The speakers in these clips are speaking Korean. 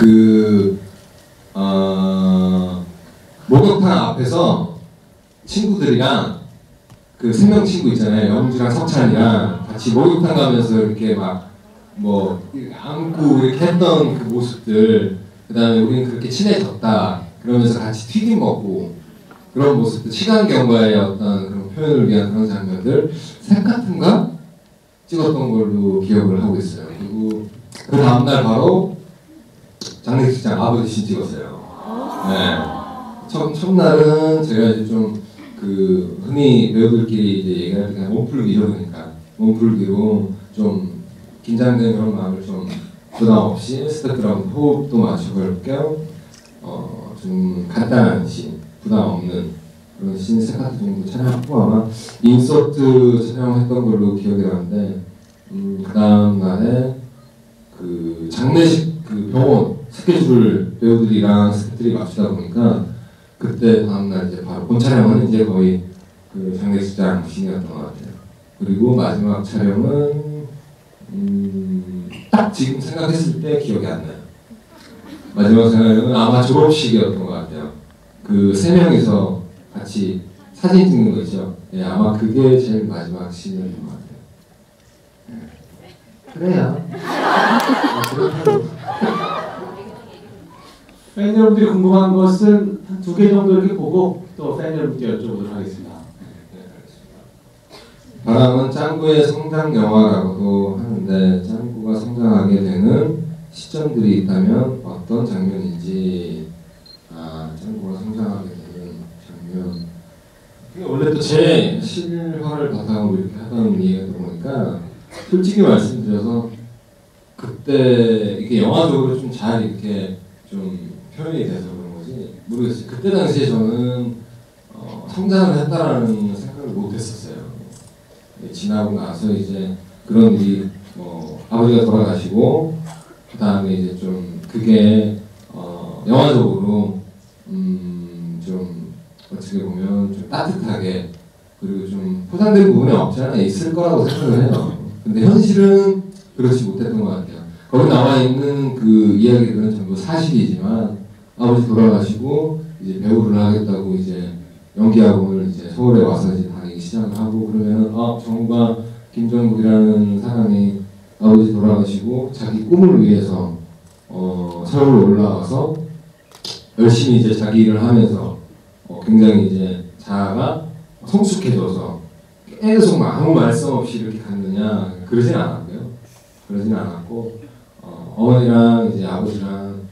그 목욕탕 앞에서 친구들이랑 그 3명 친구 있잖아요. 영주랑 석찬이랑 같이 목욕탕 가면서 이렇게 막 뭐 안고 이렇게 했던 그 모습들, 그 다음에 우리는 그렇게 친해졌다 그러면서 같이 튀김 먹고 그런 모습들, 시간 경과의 어떤 그런 표현을 위한 그런 장면들 셋 같은가 찍었던 걸로 기억을 하고 있어요. 그리고 그 다음날 바로 장례식장 아버지 씬 찍었어요. 네. 첫날은 제가 이제 좀 그 흔히 배우들끼리 이제 얘기할 때 몸풀기죠. 그러니까 몸풀기로 좀 긴장된 그런 마음을 좀 부담 없이 스태프들하고 호흡도 맞춰볼 겸 좀 간단한 씬, 부담 없는 그런 씬 세 가지 정도 촬영하고 아마 인서트 촬영했던 걸로 기억이 나는데 그 다음 날에 그 장례식 그 병원 스케줄을 배우들이랑 스태프들이 맞추다 보니까 그때 다음날 이제 바로 본 촬영은 이제 거의 그 장례식장 씬이었던 것 같아요. 그리고 마지막 촬영은 딱 지금 생각했을 때 기억이 안 나요. 마지막 촬영은 아마 졸업식이었던 것 같아요. 그 3명이서 같이 사진 찍는 거 있죠. 네, 아마 그게 제일 마지막 씬이었던 것 같아요. 그래요. 팬 여러분들이 궁금한 것은 한 2개 정도 이렇게 보고 또 팬 여러분께 여쭤보도록 하겠습니다. 바람은 짱구의 성장 영화라고도 하는데 짱구가 성장하게 되는 시점들이 있다면 어떤 장면인지. 짱구가 성장하게 되는 장면. 이게 원래 또 제 실화를 바탕으로 이렇게 하던 얘기가 보니까 솔직히 말씀드려서 그때 이게 영화적으로 좀 잘 이렇게 좀 표현이 돼서 그런 거지 모르겠어요. 그때 당시에 저는 성장을 했다라는 생각을 못했었어요. 지나고 나서 이제 그런 일이 아버지가 돌아가시고 그 다음에 이제 좀 그게 영화적으로 좀 어떻게 보면 좀 따뜻하게 그리고 좀 포장된 부분이 없지 않아 있을 거라고 생각을 해요. 근데 현실은 그렇지 못했던 것 같아요. 거기 나와 있는 그 이야기들은 전부 사실이지만 아버지 돌아가시고 이제 배우를 하겠다고 이제 연기학원을 이제 서울에 와서 이제 다니기 시작을 하고 그러면은 정우가 김정국이라는 사람이 아버지 돌아가시고 자기 꿈을 위해서 서울로 올라와서 열심히 이제 자기 일을 하면서 굉장히 이제 자아가 성숙해져서 계속 막 아무 말씀 없이 이렇게 갔느냐 그러진 않았고요. 그러진 않았고 어머니랑 이제 아버지랑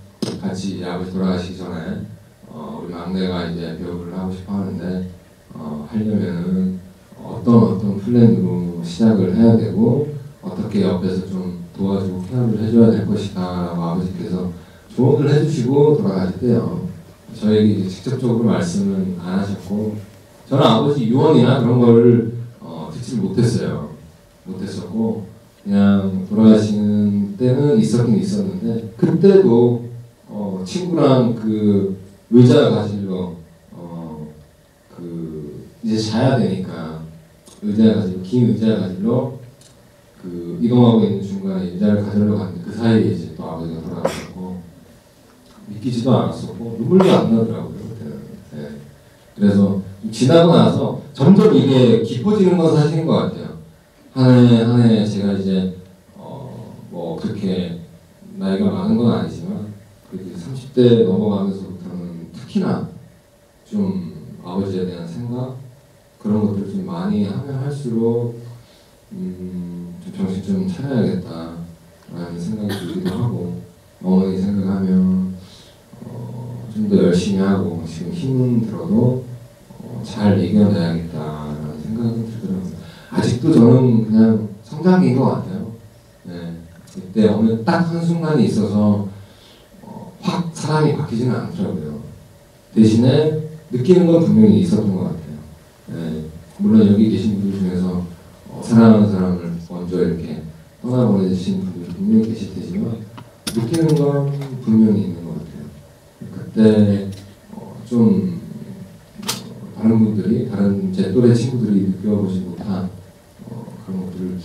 같이 이제 아버지 돌아가시기 전에 우리 막내가 이제 배우를 하고 싶어 하는데 하려면은 어떤 플랜으로 시작을 해야 되고 어떻게 옆에서 좀 도와주고 케어를 해줘야 될 것이다 라고 아버지께서 조언을 해주시고 돌아가셨대요. 저에게 이제 직접적으로 말씀은 안 하셨고 저는 아버지 유언이나 그런 거를 듣지 못했었고 그냥 돌아가시는 때는 있었긴 있었는데 그때도 친구랑 그 의자 가지러 그 이제 자야 되니까 의자 가지러 긴 의자 가지러 그 이동하고 있는 중간에 의자를 가지러 갔는데 그 사이에 이제 또 아버지가 돌아가셨고 믿기지도 않았었고 눈물도 안 나더라고요 그때는. 네. 그래서 지나고 나서 점점 이게 깊어지는 건 사실인 것 같아요. 한 해 제가 이제 뭐 그렇게 나이가 많은 건 아니지만 그래도 30대 넘어가면서부터는 특히나 좀 아버지에 대한 생각 그런 것들을 좀 많이 하면 할수록 좀 정신 좀 차려야겠다라는 생각이 들기도 하고 어머니 생각하면 좀 더 열심히 하고 지금 힘은 들어도 잘 이겨내야겠다라는 생각이 들더라고요. 아직도 저는 그냥 성장기인 것 같아요. 네. 그때 어느 딱 한순간이 있어서 확 사람이 바뀌지는 않더라고요. 대신에 느끼는 건 분명히 있었던 것 같아요. 네. 물론 여기 계신 분들 중에서 사랑하는 사람을 먼저 이렇게 떠나보내신 분들이 분명히 계실 테지만 느끼는 건 분명히 있는 것 같아요. 그때 좀 다른 분들이, 다른 제 또래 친구들이 느껴보지 못한 그런 것들을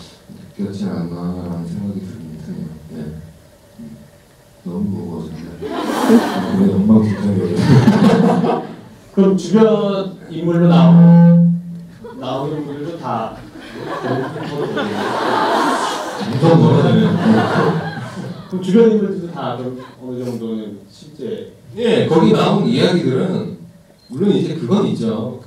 느꼈지 않나라는 생각이 드네요. 네. 너무 무거워졌네. 너무 엉망진창이에요. 그럼 주변 인물로 나오는 분들도 다 엄청 멀어지네요. 그럼 주변 인물들도 다 그럼 어느 정도는 실제 예, 거기 나온 이야기들은 물론 이제 그건 있죠.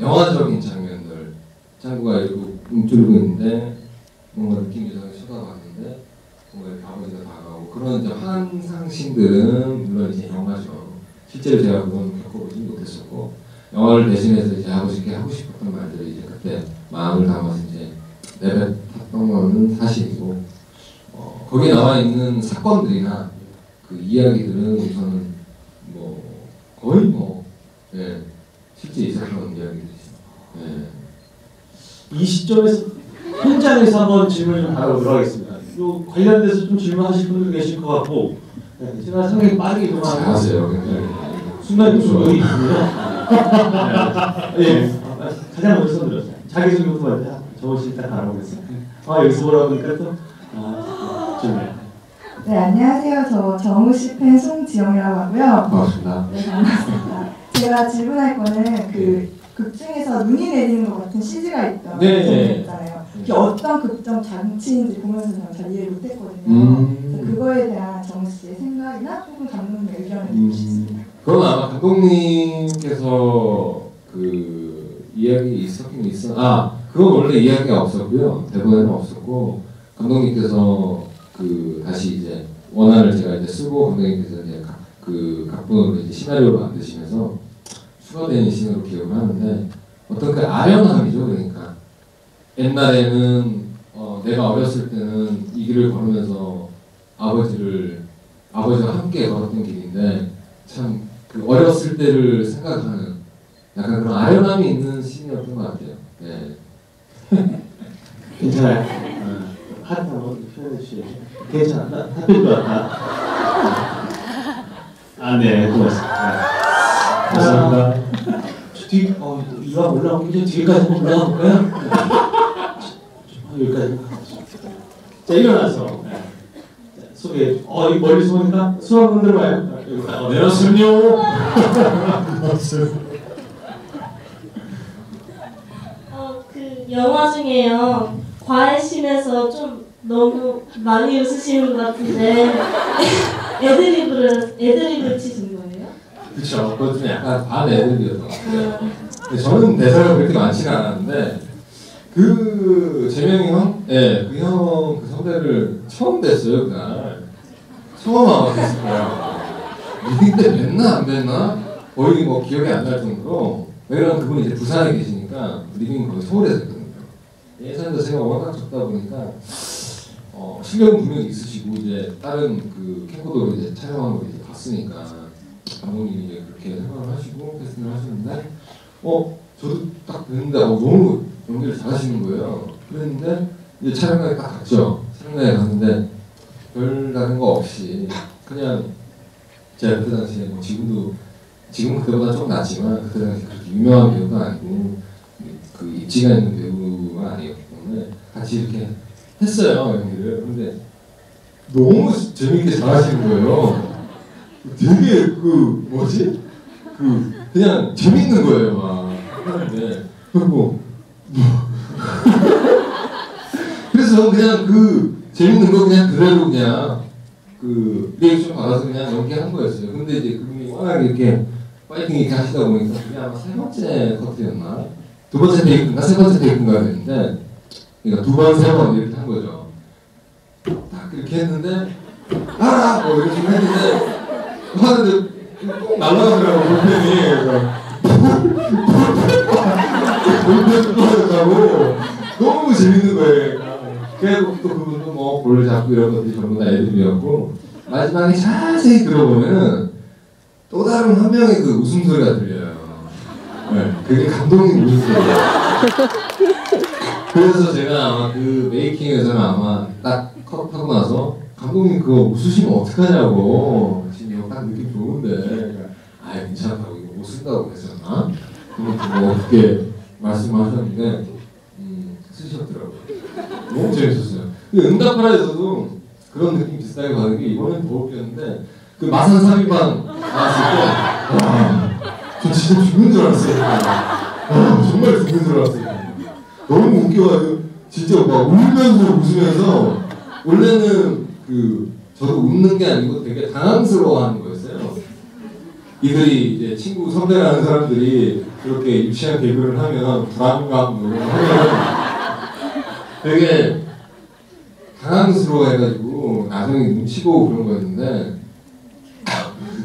영화적인 장면들, 창구가 이렇게 움츠리고 있는데 뭔가 느낌이 이상하게 쳐다봤는데 뭔가 이렇게 아버지가 다가오고 그런 이제 환상신들은 물론 이제 영화죠. 실제로 제가 그건 겪어보지 못했었고 영화를 대신해서 이제 아버지께 하고 싶었던 말들을 이제 그때 마음을 담아서 이제 내뱉었던 거는 사실이고 거기에 나와 있는 사건들이나 그 이야기들은 우선은 뭐 거의 예, 실제 있었던 이야기들이죠. 예. 이 시점에서 현장에서 한번 질문을 좀 받아보도록 하겠습니다. 요 관련돼서 좀 질문하실 분들 계실 것 같고 네, 제가 상당히 빠르게 이동하고 잘하세요. 굉장히. 순간 조절이 있습니다. 예, 가장 먼저 손 들었어요. 자기소개부터 먼저 정원씨 딱 알아보겠어요. 여기서 보라고 하니까 또 좋네요. 네, 안녕하세요. 저 정우씨 팬 송지영이라고 하고요. 반갑습니다. 네, 반갑습니다. 제가 질문할 거는 극 중에서 눈이 내리는 것 같은 CG가 있던 네. 있잖아요. 그게 어떤 극적 장치인지 보면서 저는 잘 이해를 못했거든요. 그래서 그거에 대한 정우씨의 생각이나 혹은 감독님의 의견을 듣고 싶습니다. 그건 아마 감독님께서 그 이야기 있었긴 그건 원래 이야기가 없었고요. 대본에는 없었고 감독님께서 다시 이제 원안을 제가 이제 쓰고 감독님께서 이제 각본으로 이제 시나리오를 만드시면서 추가되는 신으로 기억을 하는데 어떤 그 아련함이죠. 그러니까 옛날에는 내가 어렸을 때는 이 길을 걸으면서 아버지와 함께 걸었던 길인데 참 그 어렸을 때를 생각하는 약간 그런 아련함이 있는 신이었던 것 같아요. 네. 괜찮아요. 하트 한번 표현해 주시죠. 괜찮아. 하트일 것 같아. 네, 고맙습니다. 감사합니다. 이왕 올라오기 전에 뒤에까지 한번 올라가 볼까요? 여기까지. 자, 일어나서. 소개. 이 멀리서 보니까 수학 흔들어 봐요. 내렸음요. 그 영화 중에요. 과외심에서 좀 너무 많이 웃으시는 것 같은데 애드립을 치신 거예요? 그렇죠. 그것 좀 약간 반 애드립이었던 것 같아요. 저는 대사가 그렇게 많지는 않았는데 재명이 형, 그 선배를 처음 뵀어요 그날. 처음 아마 뵀을 거예요. 리딩 때 뵀나 안 뵀나 거의 기억이 안 날 정도로. 왜냐면 그분이 이제 부산에 계시니까 리딩 거의 서울에서 했거든요. 예산도 제가 워낙 적다 보니까 실력은 분명히 있으시고 이제 다른 캠코더로 이제 촬영한 걸 이제 봤으니까 감독님이 이제 그렇게 생각을 하시고 캐스팅을 하시는데 저도 딱 뵀는데 너무 연기를 잘하시는 거예요. 그랬는데 이제 촬영장에 딱 갔죠. 촬영장에 갔는데 별다른 거 없이 그냥 제가 그때 당시에 지금은 그때보다 좀 낫지만 그때 당시 그렇게 유명한 배우가 아니고 입지가 있는 배우가 아니었기 때문에 같이 이렇게 했어요 연기를. 근데 너무 재밌게 잘하시는 거예요. 되게 그냥 재밌는 거예요 막 하는데 그리고 그래서 그냥 재밌는 거 그냥 그대로 그냥 리액션 받아서 그냥 연기한 거였어요. 근데 이제 그분이 워낙 이렇게 파이팅 이렇게 하시다 보니까 그게 아마 세 번째 커트였나? 두 번째 테이크인가 세 번째 테이크인가 그랬는데 그러니까 두 번, 세 번 이렇게 한 거죠. 딱 그렇게 했는데 이렇게 좀 했는데 하는데 꼭 날아가더라고 볼펜이. 볼펜 떨어졌다고 너무 재밌는 거예요. 그래서 또 그분도 볼을 잡고 이런 것들이 전부 다 애들이었고 마지막에 자세히 들어보면은 또 다른 한 명의 웃음소리가 들려요. 네, 그게 감독님 웃음소리예요. 그래서 제가 아마 메이킹에서는 아마 딱 컷하고 나서 감독님 그거 웃으시면 어떡하냐고 지금 딱 느낌 좋은데 괜찮다고 이거 못 쓴다고 그랬었나? 그렇게 말씀하셨는데 쓰셨더라고요. 너무 재밌었어요. 응답하라에서도 그런 느낌이 비슷하게 받은 게 이번엔 더 웃겼는데 그 마산 3인방 나왔을 때 와, 저 진짜 죽는 줄 알았어요. 정말 죽는 줄 알았어요. 너무 웃겨가지고 진짜 막 울면서 웃으면서 원래는 그 저도 웃는 게 아니고 되게 당황스러워하는 거였어요. 이들이 이제 친구 선배라는 사람들이 그렇게 유치한 개그를 하면 불안감 뭐 이런 거 하면 되게 당황스러워해가지고 나중에 눈치 보고 그런 거였는데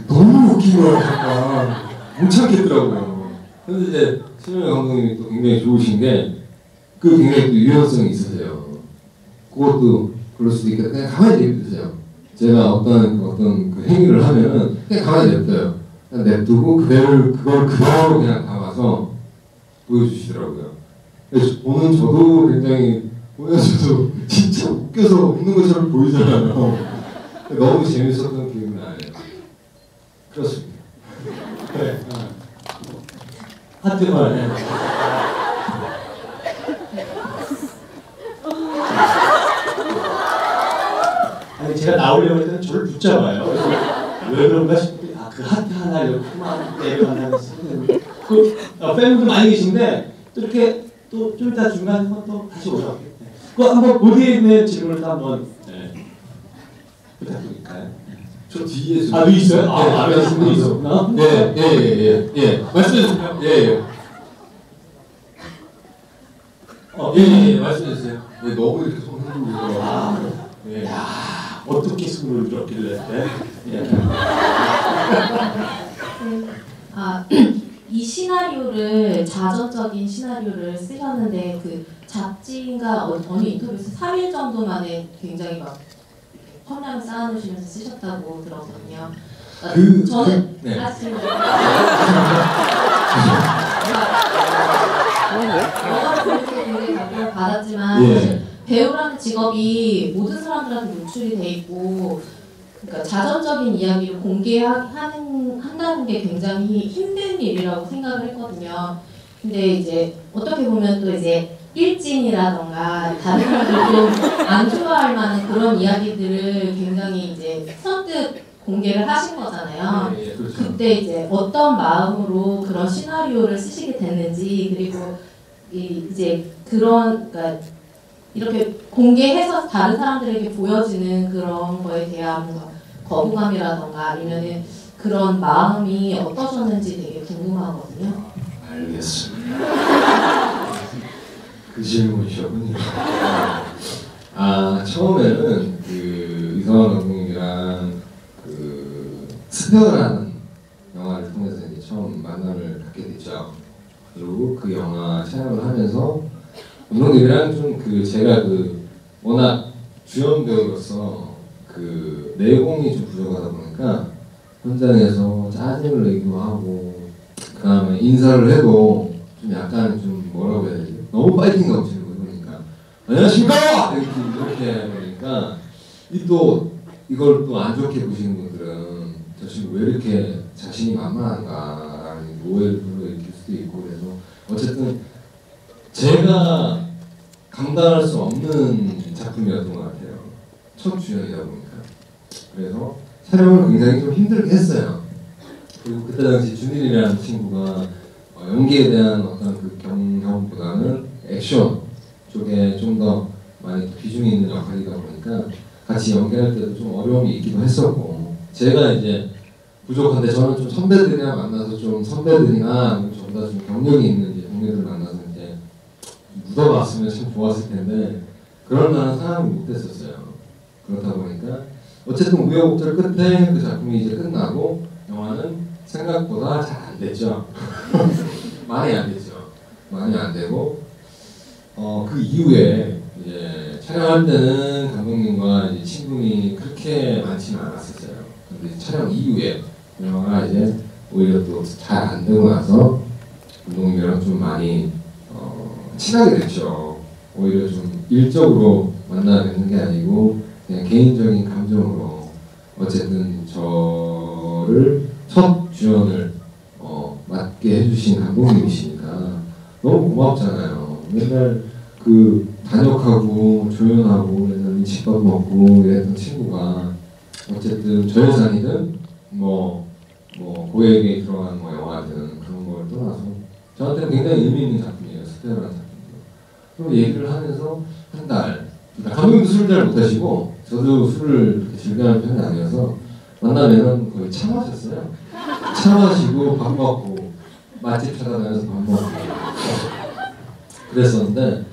너무 웃긴 거예요. 정말 못 참겠더라고요. 근데 이제 신현우 감독님이 또 굉장히 좋으신 게 그 굉장히 또 유연성이 있으세요. 그것도 그럴 수도 있겠다. 그냥 가만히 내비두세요. 제가 어떤 그 행위를 하면은 그냥 가만히 냅둬요. 그냥 냅두고 그걸 그대로 그냥 담아서 보여주시더라고요. 그래서 보는 저도 굉장히 보면서도 진짜 웃겨서 웃는 것처럼 보이잖아요. 너무 재밌었던 기억이 나요. 그렇습니다. 그래. 하트걸. 아니 제가 나오려고 했더니 저를 붙잡아요. 그래서 왜 그런가 싶더니 그 하트 하나 이렇게 내려간다고 했어요. 팬분들 많이 계신데 또 이렇게 또 좀 이따 중간에 한번 또 다시 오셔. 그 한번 보디에 있는 질문을 또 한번 부탁드릴까요? 저 뒤에 아, 뒤에 있어요? 아, 앞에 있는 분이 있었구나. 예. 말씀해 주세요. 예. 말씀해 주세요. 예, 너무 이렇게 손 흔들고 있더라고요. 예. 야, 어떻게 손을 들었길래? 예. 이 시나리오를 자전적인 시나리오를 쓰셨는데 그 잡지인가 어느 인터뷰에서 3일 정도 만에 굉장히 막 컵라면 쌓아놓으시면서 쓰셨다고 들었거든요. 저는 네. 사실 굉장히 감동을 받았지만 사실 배우라는 직업이 모든 사람들한테 노출이 돼 있고 그러니까 자전적인 이야기를 공개한다는 게 굉장히 힘든 일이라고 생각을 했거든요. 근데 이제 어떻게 보면 또 이제 일진이라던가 다른 사람들 좀 안 좋아할 만한 그런 이야기들을 굉장히 이제 선뜻 공개를 하신 거잖아요. 그렇죠. 그때 이제 어떤 마음으로 그런 시나리오를 쓰시게 됐는지 그리고 이제 그런 그러니까 이렇게 공개해서 다른 사람들에게 보여지는 그런 거에 대한 뭔가 거부감이라던가 아니면은 그런 마음이 어떠셨는지 되게 궁금하거든요. 알겠습니다. 그 질문이셨군요. 처음에는 그 이성환 감독님이랑 그 스페어라는 영화를 통해서 이제 처음 만남을 갖게 됐죠. 그리고 그 영화 촬영을 하면서 감독님이랑 좀 그 제가 그 워낙 주연 배우로서 그 내공이 좀 부족하다 보니까 현장에서 짜증을 내기도 하고 그 다음에 인사를 해도 좀 약간 좀 뭐라고 해야 되지? 너무 파이팅 넘치는 거 보니까 안녕하십니까! 이렇게 보니까 또 이걸 또 안 좋게 보시는 분들은 저 친구 왜 이렇게 자신이 만만한가라는 오해를 불러일으킬 수도 있고 그래서 어쨌든 제가 감당할 수 없는 작품이었던 것 같아요. 첫 주연이다 보니까. 그래서 촬영을 굉장히 좀 힘들게 했어요. 그리고 그때 당시 준일이라는 친구가 연기에 대한 어떤 그 경험보다는 액션 쪽에 좀 더 많이 비중이 있는 역할이다 보니까 같이 연기할 때도 좀 어려움이 있기도 했었고 제가 이제 부족한데 저는 좀 선배들이랑 만나서 좀 선배들이나 저보다 좀 경력이 있는 이제 동료들 만나서 이제 묻어봤으면 참 좋았을 텐데 그럴 만한 상황이 못 됐었어요. 그렇다 보니까 어쨌든 우여곡절 끝에 그 작품이 이제 끝나고 영화는 생각보다 잘 안 됐죠. 많이 안 됐죠. 많이 안 되고 그 이후에 이제 촬영할 때는 감독님과 이제 친분이 그렇게 많지는 않았었어요. 근데 촬영 이후에 영화가 이제 오히려 또 잘 안 되고 나서 감독님이랑 좀 많이 친하게 됐죠. 오히려 좀 일적으로 만나 뵙는 게 아니고 그냥 개인적인 감정으로 어쨌든 저를 첫 주연을 맡게 해주신 감독님이시니까 너무 고맙잖아요. 맨날 그 단역하고 조연하고 맨날 집밥 먹고 이랬던 친구가 어쨌든 저예산이든 뭐 고액에 들어간 뭐 영화든 그런 걸 떠나서 저한테는 굉장히 의미 있는 작품이에요. 스테라는 작품도. 그럼 얘기를 하면서 한 달, 감독님도 술을 잘 못하시고 저도 술을 그렇게 즐겨하는 편이 아니어서 만나면은 거의 차 마셨어요. 차 마시고 밥 먹고 맛집 찾아다녀서 밥 먹고 그랬었는데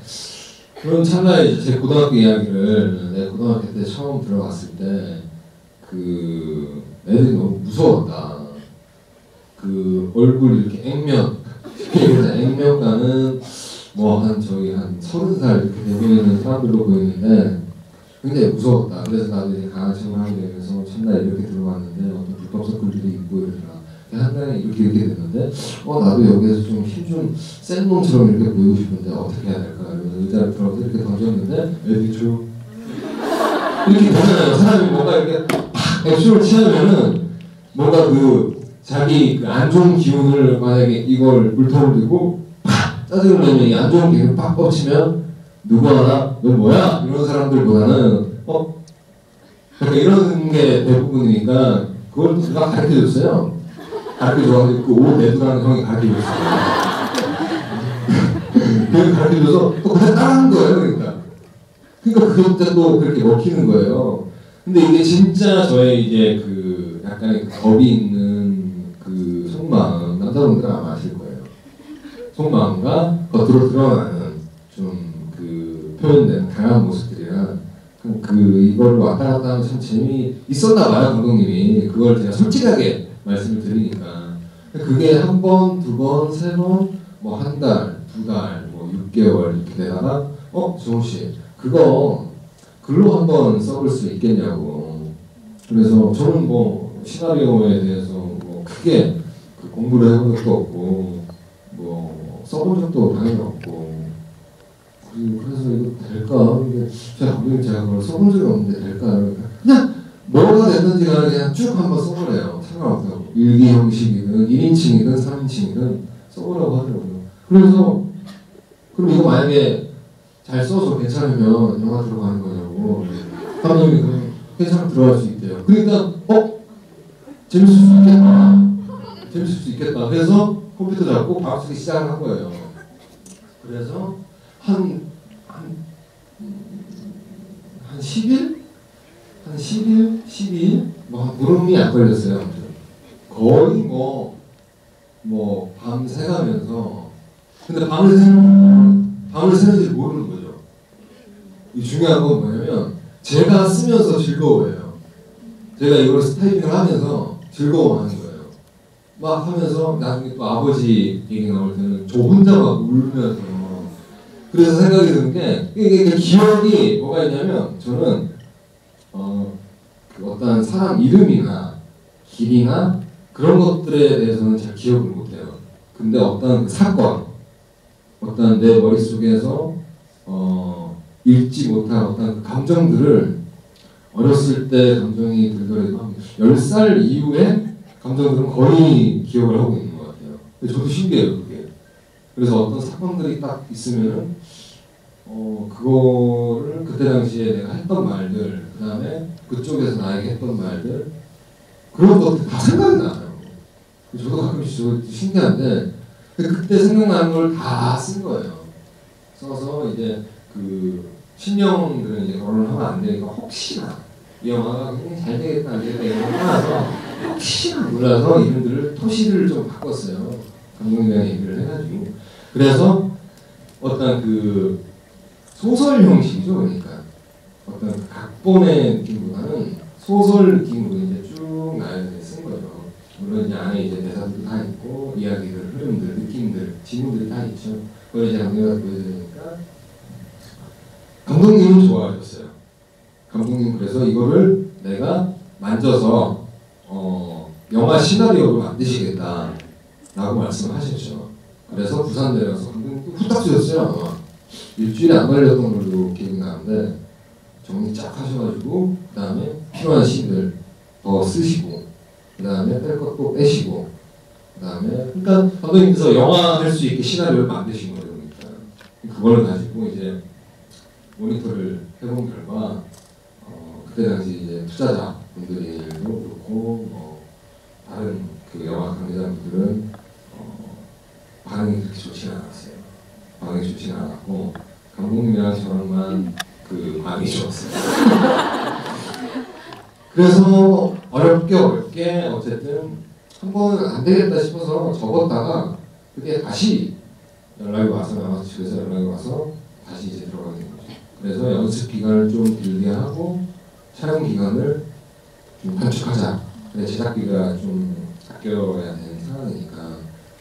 그런 찰나에 제 고등학교 이야기를 내 고등학교 때 처음 들어갔을 때 그 애들이 너무 무서웠다. 그 얼굴 이렇게 액면가는 뭐 한 저희 한 30살 이렇게 되면 사람들로 보이는데 굉장히 무서웠다. 그래서 나도 이제 강아지를 하게 되면서 첫날 이렇게 들어갔는데 어떤 불법 서클들이 있고 이러더라. 한 달에 이렇게 됐는데 나도 여기에서 좀 힘 좀 센 놈처럼 이렇게 보이고 싶은데 어떻게 해야 될까? 그래서 의자를 들어서 이렇게 던졌는데 애들이 쭉 이렇게 보잖아요. 사람이 뭔가 이렇게 팍 액션을 취하면은 뭔가 그 자기 그 안 좋은 기운을 만약에 이걸 물통을 들고 팍 짜증을 내면 이 안 좋은 기운을 팍 뻗치면 누구 하나 너 뭐야? 이런 사람들보다는 그러니까 이런 게 대부분이니까 그걸 누가 가르쳐줬어요. 가르쳐줘가지고 그 옷 내두라는 형이 가르쳐줬어요. 그걸 가르쳐줘서 또 그냥 따라하는 거예요. 그러니까 그때 또 그렇게 먹히는 거예요. 근데 이게 진짜 저의 이제 그 약간의 겁이 있는 그 속마음, 남자분들은 아마 아실 거예요. 속마음과 겉으로 드러나는 좀 그 표현된 강한 모습들이라 이걸 왔다 갔다 하면 참 재미있었나 봐요, 감독님이. 그걸 제가 솔직하게 말씀을 드리니까. 그게 한 번, 두 번, 세 번, 뭐 한 달, 두 달, 뭐 6개월 이렇게 되다가 정우씨 그거 글로 한번 써볼 수 있겠냐고. 그래서 저는 뭐 시나리오에 대해서 뭐 크게 그 공부를 해본 적도 없고 뭐 써본 적도 당연히 없고 그래서 이거 될까? 제가 그걸 써본 적이 없는데 될까? 그냥 뭐가 됐는지 간에 그냥 쭉 한번 써보래요. 상관없다고. 일기 형식이든 1인칭이든 3인칭이든 써보라고 하더라고요. 그래서 그럼 이거 만약에 잘 써서 괜찮으면 영화 들어가는 거냐고. 감독님이 그럼 괜찮으면 들어갈 수 있대요. 그러니까 재밌을 수 있겠다. 재밌을 수 있겠다. 그래서 컴퓨터 잡고 바로 쓰기 시작을 한 거예요. 그래서 한 10일? 한 10일? 12일? 뭐 보름이 안 걸렸어요. 거의 밤 새가면서 근데 밤을 새는지 모르는 거죠. 이 중요한 건 뭐냐면 제가 쓰면서 즐거워해요. 제가 이걸 스타일링을 하면서 즐거워하는 거예요. 막 하면서 나중에 또 아버지 얘기 나올 때는 저 혼자 막 울면서 그래서 생각이 드는 게 이게 기억이 뭐가 있냐면 저는 그 어떤 사람 이름이나 길이나 그런 것들에 대해서는 잘 기억을 못해요. 근데 어떤 사건, 어떤 내 머릿속에서 읽지 못한 어떤 감정들을 어렸을 때 감정이 들더라도 한 10살 이후에 감정들은 거의 기억을 하고 있는 것 같아요. 근데 저도 신기해요, 그게. 그래서 어떤 사건들이 딱 있으면은 그거를 그때 당시에 내가 했던 말들, 그 다음에 그쪽에서 나에게 했던 말들 그런 것들 다 생각이 나요. 저도 가끔씩 신기한데 그때 생각나는 걸 다 쓴 거예요. 써서 이제 그 신령들은 이제 결혼을 하면 안 되니까 혹시나 이 영화가 굉장히 잘 되겠다 안 되겠다 이런 걸 떠나서 혹시나 몰라서 이름들을 토시를 좀 바꿨어요. 감독님이랑 얘기를 해가지고. 그래서 어떤 그 소설 형식이죠. 그러니까 어떤 그 각본의 느낌보다는 소설 느낌으로 이제 쭉 나열해서 쓴 거죠. 물론 이제 안에 이제 대사들도 다 있고 이야기들, 흐름들, 느낌들, 지문들이 다 있죠. 그걸 이제 감독님한테 보여드리니까 감독님은 좋아하셨어요. 감독님 그래서 이거를 내가 만져서 영화 시나리오로 만드시겠다 라고 말씀하셨죠. 그래서 부산 내려서 감독님 후딱 쓰셨어요. 일주일에 안 걸렸던 걸로 기억이 나는데 정리 쫙 하셔가지고 그 다음에 필요한 씬들 더 쓰시고 그 다음에 뺄 것도 빼시고 그 다음에 그러니까 감독님께서 영화 할 수 있게 시나리오를 만드신 거예요. 그러니까 그걸 가지고 이제 모니터를 해본 결과 그때 당시 이제 투자자 분들도 그렇고 뭐 다른 그 영화 관계자분들은 반응이 그렇게 좋지는 않았어요. 반응이 좋지는 않았고 감독님이랑 저랑만 그 반응이 좋았어요. 그래서 어렵게 어쨌든 한번 안 되겠다 싶어서 접었다가 그게 다시 연락이 와서 영화측에서 연락이 와서 다시 이제 들어가게 된 거죠. 그래서 연습 기간을 좀 길게 하고 촬영 기간을 좀 단축하자. 제작비가 좀 아껴야 되는 상황이니까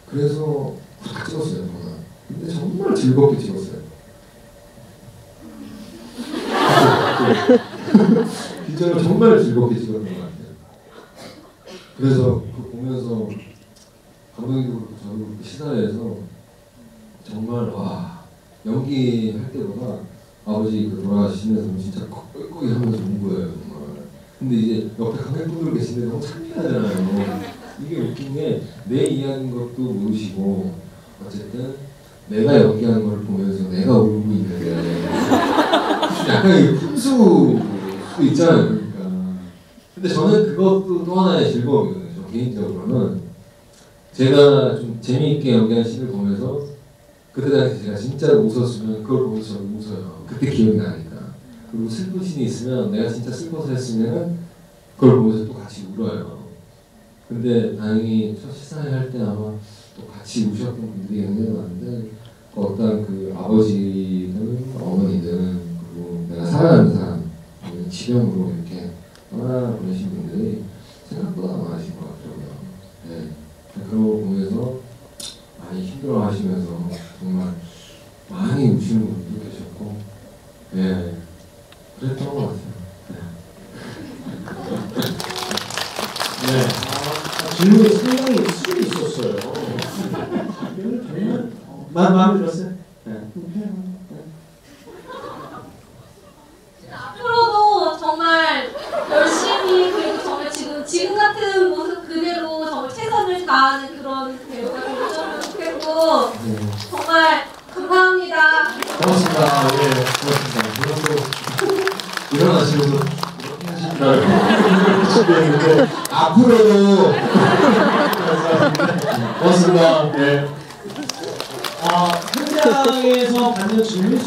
그래서 다 찍었어요 정말. 근데 정말 즐겁게 찍었어요. 진짜로 정말 즐겁게 찍었던 것 같아요. 그래서 그 보면서 감독님도 그렇고 저도 그렇고 시사회에서 정말 와 연기할 때보다 아버지 그 돌아가시면서 진짜 꺽꺽이 하면서 본 거예요 정말. 근데 이제 옆에 관객분들 계신데 너무 창피하잖아요. 이게 웃긴 게 내 이야기인 것도 모르시고 어쨌든 내가 연기하는 걸 보면서 내가 울고 있는데 약간 이게 훈수 있잖아요. 그러니까. 근데 저는 그것도 또 하나의 즐거움이거든요. 저 개인적으로는 제가 좀 재미있게 연기한 씬을 보면서 그때 당시 제가 진짜로 웃었으면 그걸 보면서 저는 웃어요. 그때 기억이 나니까. 그리고 슬픈 씬이 있으면 내가 진짜 슬퍼서 했으면 그걸 보면서 또 같이 울어요. 근데 다행히 첫 시사회 할 때 아마 또 같이 우셨던 분들이 굉장히 많은데 어떤 그 아버지든 어머니든 그리고 내가 사랑하는 사람 치명으로 이렇게 떠나보내신 분들이 생각보다 많으신 것 같더라고요. 네. 그런 거 보면서 많이 힘들어하시면서 정말 많이 우시는 분들도 계셨고 네. 그랬던 것 같아요. 네. 질문이 상당히 수준이 있었어요. 정말 마음에 들었어요? 네. 앞으로도 정말 열심히 그리고 정말 지금 같은 모습 그대로 정말 최선을 다하는 그런 배우가 되셨으면 좋겠고 정말 감사합니다. 고맙습니다. 예, 고맙습니다. 그리고 일어나시고도 앞으로도 고맙습니다. 네. 현장에서 받는 질문